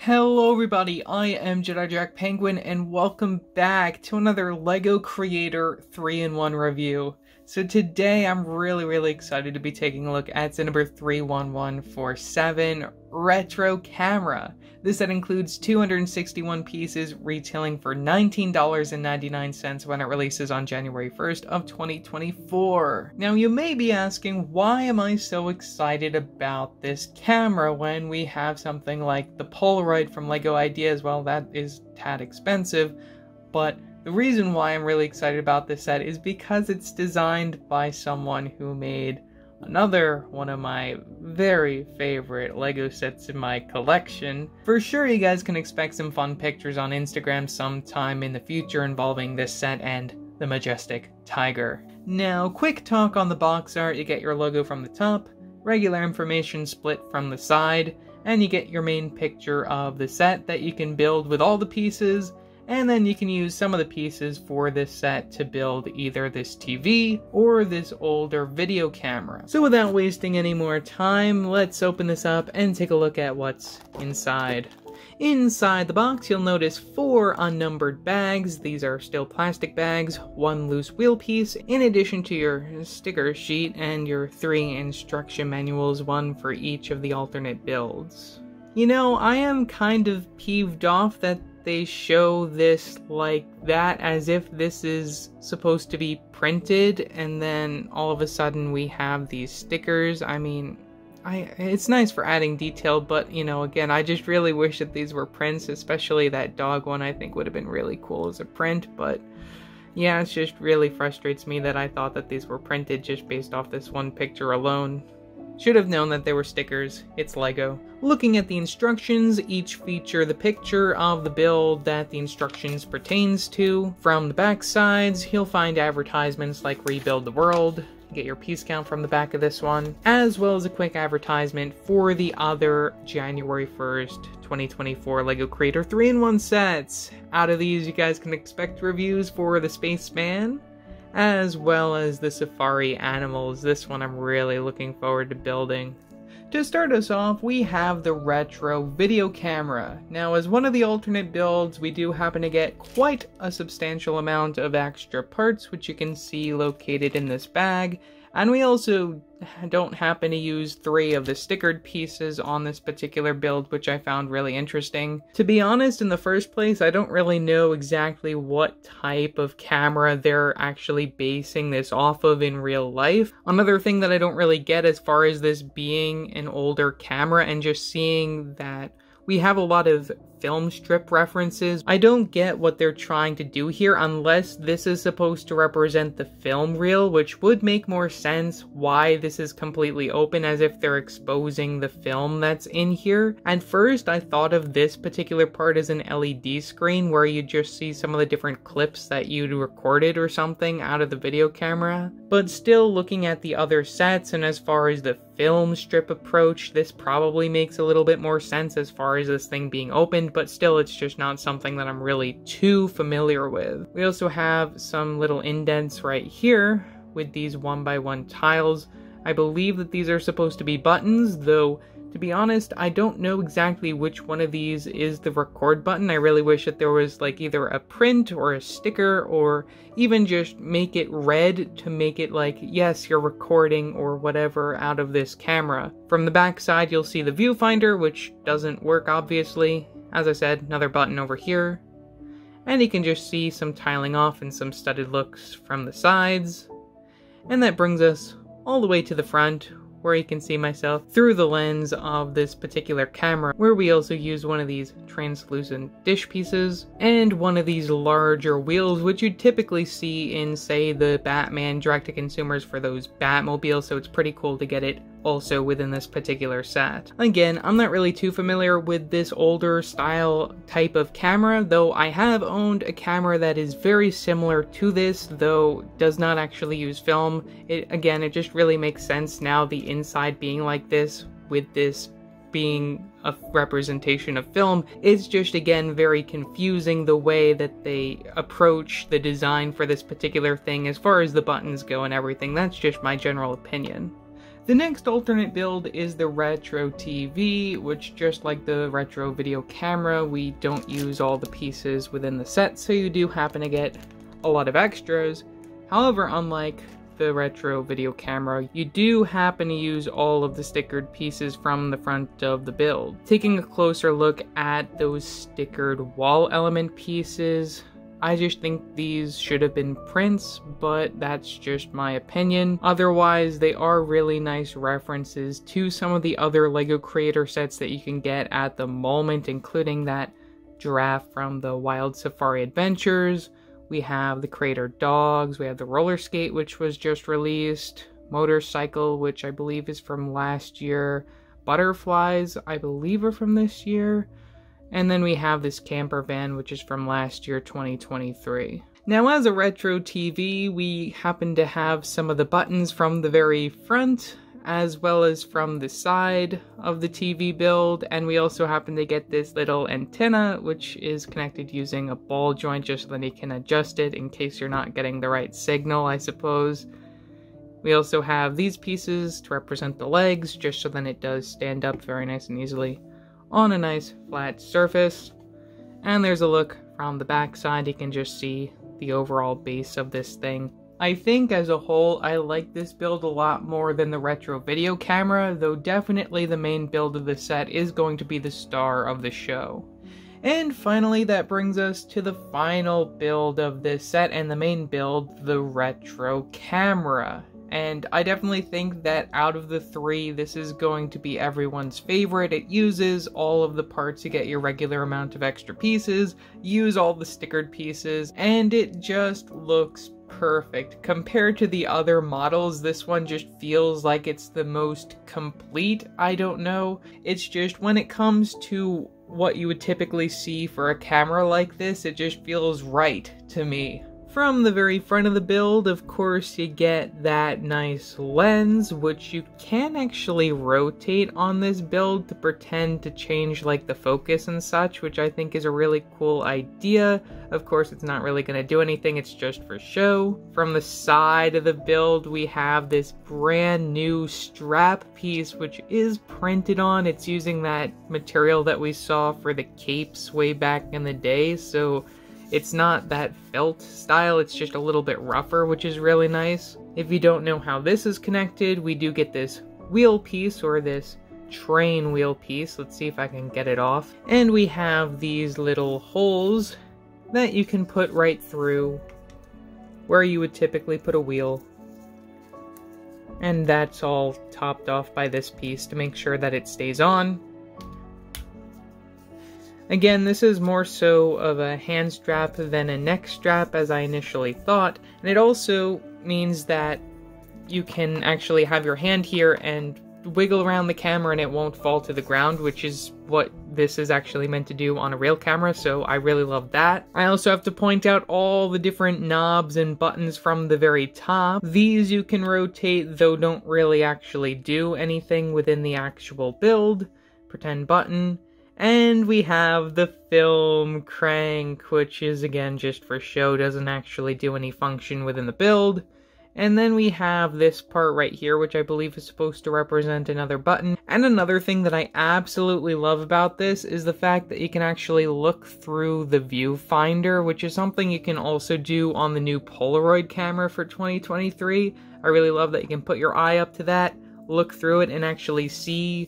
Hello everybody, I am Jedi Jack Penguin and welcome back to another LEGO Creator 3-in-1 review. So today I'm really excited to be taking a look at set number 31147, Retro Camera. This set includes 261 pieces retailing for $19.99 when it releases on January 1st of 2024. Now you may be asking, why am I so excited about this camera when we have something like the Polaroid from LEGO Ideas? Well, that is tad expensive, but the reason why I'm really excited about this set is because it's designed by someone who made another one of my very favorite LEGO sets in my collection. For sure, you guys can expect some fun pictures on Instagram sometime in the future involving this set and the majestic tiger. Now, quick talk on the box art. You get your logo from the top, regular information split from the side, and you get your main picture of the set that you can build with all the pieces. And then you can use some of the pieces for this set to build either this TV or this older video camera. So without wasting any more time, let's open this up and take a look at what's inside. Inside the box, you'll notice 4 unnumbered bags. These are still plastic bags, 1 loose wheel piece, in addition to your sticker sheet and your 3 instruction manuals, 1 for each of the alternate builds. You know, I am kind of peeved off that they show this like that, as if this is supposed to be printed, and then all of a sudden we have these stickers. I mean, it's nice for adding detail, but you know, again, I just really wish that these were prints, especially that dog one I think would have been really cool as a print, but yeah, it just really frustrates me that I thought that these were printed just based off this one picture alone. Should have known that they were stickers. It's LEGO. Looking at the instructions, each feature the picture of the build that the instructions pertains to. From the back sides, you'll find advertisements like Rebuild the World. Get your piece count from the back of this one, as well as a quick advertisement for the other January 1st, 2024 LEGO Creator 3-in-1 sets. Out of these, you guys can expect reviews for the Spaceman, as well as the Safari Animals. This one I'm really looking forward to building. To start us off, we have the Retro Video Camera. Now, as one of the alternate builds, we do happen to get quite a substantial amount of extra parts, which you can see located in this bag. And we also don't happen to use 3 of the stickered pieces on this particular build, which I found really interesting. To be honest, in the first place, I don't really know exactly what type of camera they're actually basing this off of in real life. Another thing that I don't really get as far as this being an older camera and just seeing that we have a lot of film strip references. I don't get what they're trying to do here unless this is supposed to represent the film reel, which would make more sense why this is completely open, as if they're exposing the film that's in here. At first, I thought of this particular part as an LED screen where you just see some of the different clips that you'd recorded or something out of the video camera. But still, looking at the other sets and as far as the film strip approach, this probably makes a little bit more sense as far as this thing being opened, but still it's just not something that I'm really too familiar with. We also have some little indents right here with these 1x1 tiles. I believe that these are supposed to be buttons, though to be honest, I don't know exactly which one of these is the record button. I really wish that there was like either a print or a sticker, or even just make it red to make it like, yes, you're recording or whatever out of this camera. From the back side, you'll see the viewfinder, which doesn't work obviously. As I said, another button over here. And you can just see some tiling off and some studded looks from the sides. And that brings us all the way to the front, where you can see myself through the lens of this particular camera, where we also use one of these translucent dish pieces and one of these larger wheels, which you'd typically see in, say, the Batman direct-to-consumers for those Batmobiles, so it's pretty cool to get it also within this particular set. Again, I'm not really too familiar with this older style type of camera, though I have owned a camera that is very similar to this, though does not actually use film. Again, it just really makes sense now, the inside being like this, with this being a representation of film. It's just, again, very confusing the way that they approach the design for this particular thing as far as the buttons go and everything. That's just my general opinion. The next alternate build is the retro TV, which just like the retro video camera, we don't use all the pieces within the set, so you do happen to get a lot of extras. However, unlike the retro video camera, you do happen to use all of the stickered pieces from the front of the build. Taking a closer look at those stickered wall element pieces, I just think these should have been prints, but that's just my opinion. Otherwise, they are really nice references to some of the other LEGO Creator sets that you can get at the moment, including that giraffe from the Wild Safari Adventures. We have the Creator dogs, we have the roller skate, which was just released, motorcycle, which I believe is from last year, butterflies, I believe are from this year, and then we have this camper van, which is from last year, 2023. Now, as a retro TV, we happen to have some of the buttons from the very front, as well as from the side of the TV build, and we also happen to get this little antenna, which is connected using a ball joint just so that you can adjust it in case you're not getting the right signal, I suppose. We also have these pieces to represent the legs, just so then it does stand up very nice and easily on a nice flat surface. And there's a look from the back side. You can just see the overall base of this thing. I think as a whole, I like this build a lot more than the retro video camera, though definitely the main build of the set is going to be the star of the show. And finally, that brings us to the final build of this set and the main build, the retro camera. And I definitely think that out of the three, this is going to be everyone's favorite. It uses all of the parts to get your regular amount of extra pieces, use all the stickered pieces, and it just looks perfect. Compared to the other models, this one just feels like it's the most complete. I don't know. It's just when it comes to what you would typically see for a camera like this, it just feels right to me. From the very front of the build, of course, you get that nice lens, which you can actually rotate on this build to pretend to change like the focus and such, which I think is a really cool idea. Of course, it's not really going to do anything, it's just for show. From the side of the build, we have this brand new strap piece, which is printed on. It's using that material that we saw for the capes way back in the day, so it's not that felt style, it's just a little bit rougher, which is really nice. If you don't know how this is connected, we do get this wheel piece, or this train wheel piece. Let's see if I can get it off. And we have these little holes that you can put right through where you would typically put a wheel. And that's all topped off by this piece to make sure that it stays on. Again, this is more so of a hand strap than a neck strap as I initially thought, and it also means that you can actually have your hand here and wiggle around the camera and it won't fall to the ground, which is what this is actually meant to do on a real camera, so I really love that. I also have to point out all the different knobs and buttons from the very top. These you can rotate, though don't really actually do anything within the actual build. Pretend button. And we have the film crank, which is again just for show, doesn't actually do any function within the build. And then we have this part right here, which I believe is supposed to represent another button. And another thing that I absolutely love about this is the fact that you can actually look through the viewfinder, which is something you can also do on the new Polaroid camera for 2023. I really love that you can put your eye up to that, look through it, and actually see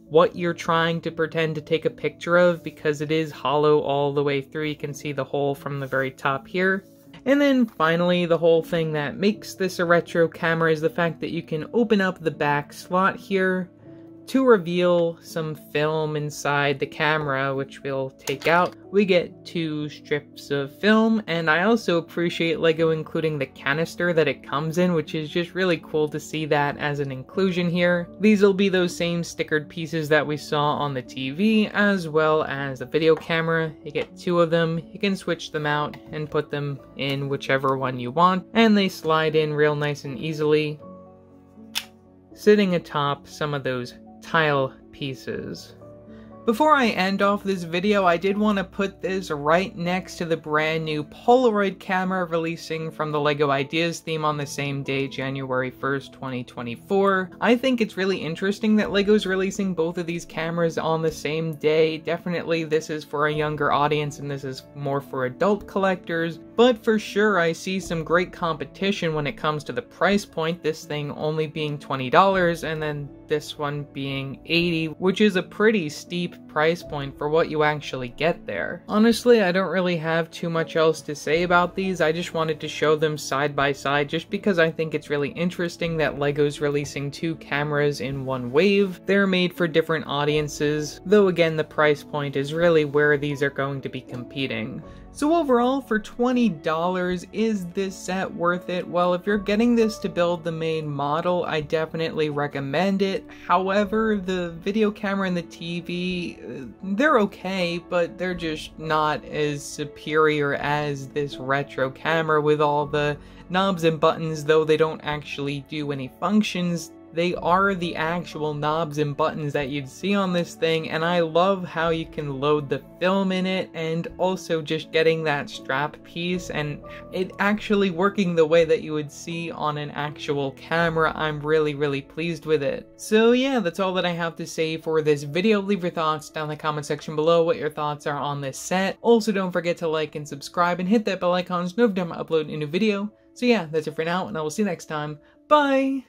what you're trying to pretend to take a picture of, because it is hollow all the way through. You can see the hole from the very top here. And then finally, the whole thing that makes this a retro camera is the fact that you can open up the back slot here to reveal some film inside the camera, which we'll take out. We get 2 strips of film, and I also appreciate LEGO including the canister that it comes in, which is just really cool to see that as an inclusion here. These will be those same stickered pieces that we saw on the TV, as well as the video camera. You get 2 of them, you can switch them out and put them in whichever one you want, and they slide in real nice and easily, sitting atop some of those tile pieces. Before I end off this video, I did want to put this right next to the brand new Polaroid camera releasing from the LEGO Ideas theme on the same day, January 1st, 2024. I think it's really interesting that LEGO's releasing both of these cameras on the same day. Definitely this is for a younger audience and this is more for adult collectors, but for sure I see some great competition when it comes to the price point, this thing only being $20 and then this one being $80, which is a pretty steep price point for what you actually get there. Honestly, I don't really have too much else to say about these. I just wanted to show them side by side just because I think it's really interesting that LEGO's releasing two cameras in one wave. They're made for different audiences, though again the price point is really where these are going to be competing. So overall, for $20, is this set worth it? Well, if you're getting this to build the main model, I definitely recommend it. However, the video camera and the TV, they're okay, but they're just not as superior as this retro camera with all the knobs and buttons, though they don't actually do any functions. They are the actual knobs and buttons that you'd see on this thing, and I love how you can load the film in it, and also just getting that strap piece and it actually working the way that you would see on an actual camera. I'm really pleased with it. So yeah, that's all that I have to say for this video. Leave your thoughts down in the comment section below, what your thoughts are on this set. Also, don't forget to like and subscribe and hit that bell icon so you know every time I upload a new video. So yeah, that's it for now, and I will see you next time. Bye!